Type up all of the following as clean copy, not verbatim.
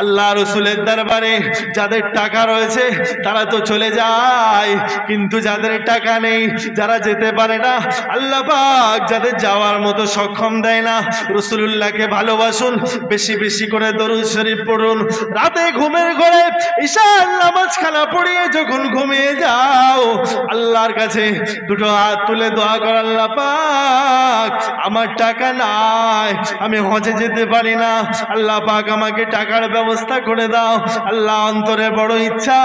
আল্লাহ রসুলের দরবারে যাদের টাকা রয়েছে তারা তো চলে যায়, কিন্তু যাদের টাকা নেই, যারা যেতে পারে না, আল্লাহ পাক যাদের যাওয়ার মতো সক্ষম দেয় না, রাসূলুল্লাহকে ভালোবাসুন, বেশি বেশি করে দরুদ শরীফ পড়ুন। রাতে ঘুমের ঘরে ঈশার নামাজ খানা পড়িয়ে যখন ঘুমিয়ে যাও, আল্লাহর কাছে দুটো হাত তুলে দোয়া কর, আল্লাহ পাক আমার টাকা নাই, আমি হজে যেতে পারি না, আল্লাহ পাক আমাকে টাকার ব্যবস্থা করে দাও। আল্লাহ অন্তরে বড় ইচ্ছা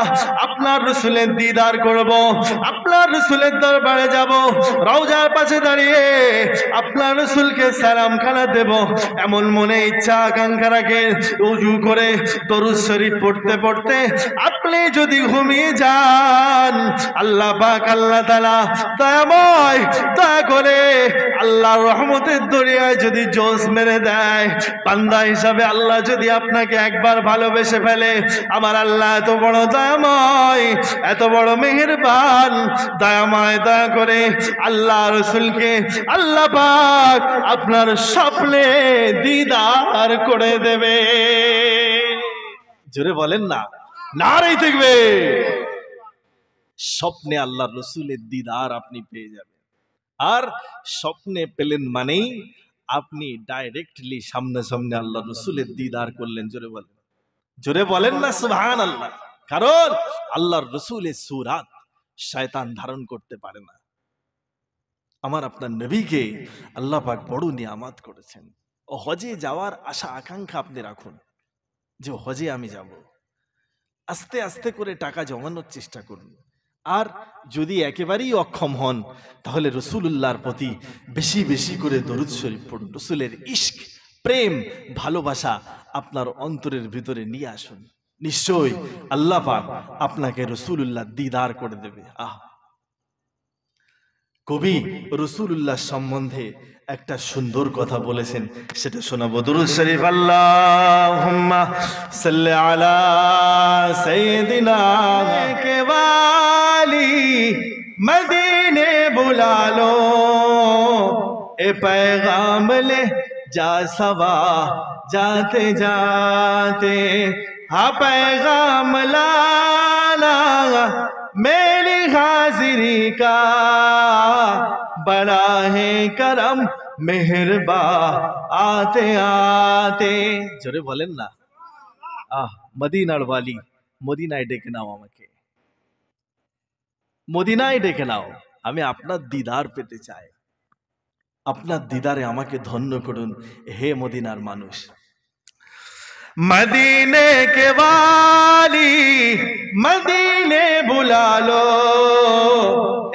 আপনার রাসূলের দিদার করব, আপনার রাসূলের দরবারে যাব, রওজার পাশে দাঁড়িয়ে আপনার রাসূলকে সালাম খানা দেব, এমন মনে ইচ্ছা আকাঙ্ক্ষা রাখে। ওযু করে দরুদ শরীফ পড়তে পড়তে আপনি যদি ঘুমিয়ে যান, আল্লাহ পাক আল্লাহ তাআলা দয়াময় দয়া করে আল্লাহর রহমতের দরিয়ায় যদি জোশ মেরে দেয়, বান্দা হিসাবে আল্লাহ যদি আপনাকে একবার ভালোবেসে ফেলে, আমার আল্লাহ এত বড় দয়াময়, এত বড় মেহেরবান, দয়াময় দয়া করে আল্লাহ রসুলকে আল্লাহ পাক আপনার স্বপ্নে দিদার করে দেবে। জোরে বলেন না, নারে দেখবে স্বপ্নে আল্লাহ রসুলের দিদার আপনি পেয়ে যাবেন। আর স্বপ্নে পেলেন মানেই আপনি ডাইরেক্টলি সামনে সামনে আল্লাহ রসুলের দিদার করলেন। জোরে বলেন, জোরে বলেন না সুবহানাল্লাহ। কারণ আল্লাহর রসুলের সুরাত শয়তান ধারণ করতে পারে না। আমার আপনার নবীকে আল্লাহ পাক বড় নিয়ামত করেছেন। ও হজে যাওয়ার আশা আকাঙ্ক্ষা আপনি রাখুন যে হজে আমি যাব। আস্তে আস্তে করে টাকা জমানোর চেষ্টা করুন। আর যদি একেবারেই অক্ষম হন, তাহলে রাসূলুল্লাহর প্রতি বেশি বেশি করে দরুদ শরীফ পড়ুন। রাসূলের ইশক, প্রেম, ভালোবাসা আপনার অন্তরের ভিতরে নিয়ে আসুন। নিশ্চয়ই আল্লাহ পাক আপনাকে রাসূলুল্লাহ দিদার করে দেবে। কবি রাসূলুল্লাহ সম্বন্ধে একটা সুন্দর কথা বলেছেন, সেটা শোনাবো। দরুদ শরীফ আল্লাহুম্মা সাল্লি আলা সাইয়্যিদিনা কে वाली मदीने बुला लो, ए पैगाम ले जा सवा जाते जाते, हाँ पैगाम लाना मेरी हाजिरी का, बड़ा है करम मेहरबा आते आते। জোরে বলেন না, মদিনার ওয়ালি, মদিনায় ডেকে নাও আমাকে, মদিনায় ডেকে নাও, আমি আপনার দিদার পেতে চাই, আপনার দিদারে আমাকে ধন্য করুন হে মদিনার মানুষ। मदीने के वाली मदीने बुला लो,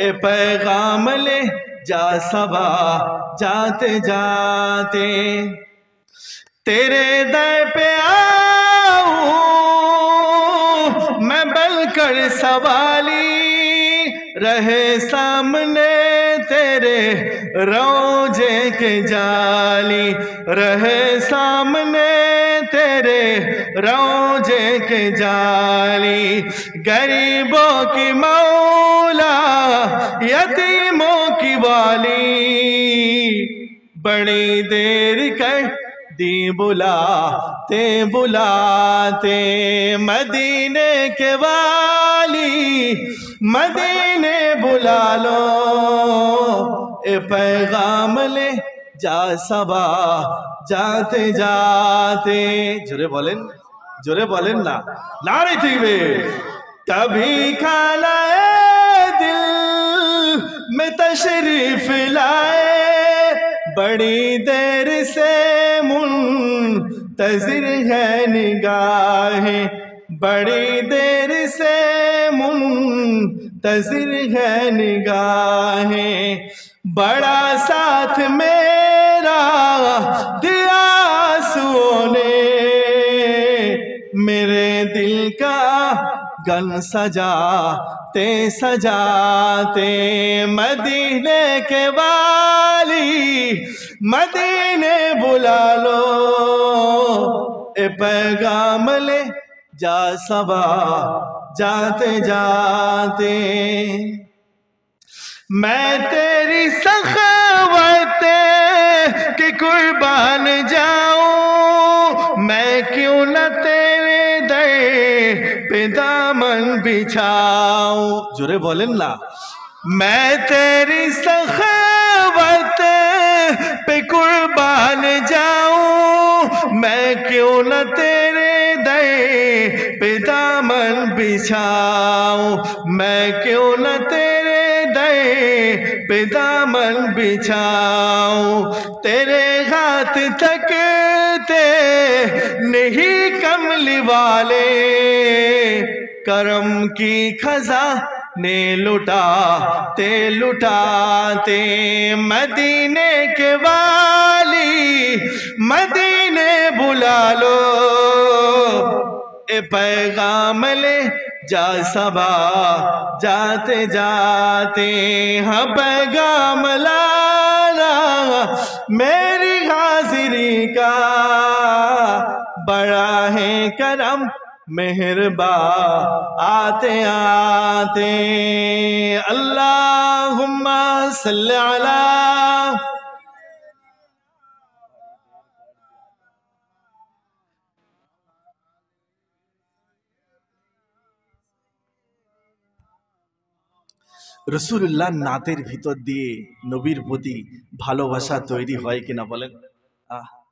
ए पैगाम ले जा सबा जाते जाते, तेरे दर पे आऊं मैं बनकर सवाली, रहे सामने तेरे रोजे के जाली, रहे सामने तेरे रोजे के जाली, गरीबों की मौला यतीमों की वाली, बड़ी देर कर दी बुलाते बुलाते, मदीने के वाली मदीने बुला लो, ए पैगाम ले जा सबा जाते जाते। जोरे बोलें, जोरे बोलें ना, नारे थीवे। कभी खालाए दिल में तशरीफ लाए, बड़ी देर से मुंतज़िर है निगाहें, बड़ी देर से मुंतज़िर है निगाहें, बड़ा साथ मेरा दिया आंसुओं ने, मेरे दिल का गन सजाते सजाते, मदीने के वाली मदीने बुला लो, ए पैगाम ले जा सबा जाते जाते, मैं तेरी सखावत के कुर्बान जाऊं, मैं क्यों न तेरे पे दामन बिछाऊं। जोरे बोलें ना। मैं तेरी सखावत पे कुर्बान जाऊं, मैं क्यों न तेरे दर पे दामन बिछाऊं, मैं क्यों न तेरे दर पे दामन बिछाऊं। तेरे हाथ तकते नहीं कमली वाले, करम की खजा ने लुटाते लुटाते। मदीने के वाली मदीने बुला लो, ए पैगाम ले जा सबा जाते जाते। हाँ पैगाम लाना मेरी हाजिरी का, बड़ा है करम मेहरबा आते आते। अल्लाहुम्मा सल्ली अला। রসুলুল্লাহ নাতের ভিতর দিয়ে নবীর প্রতি ভালোবাসা তৈরি হয় কিনা বলেন? আহ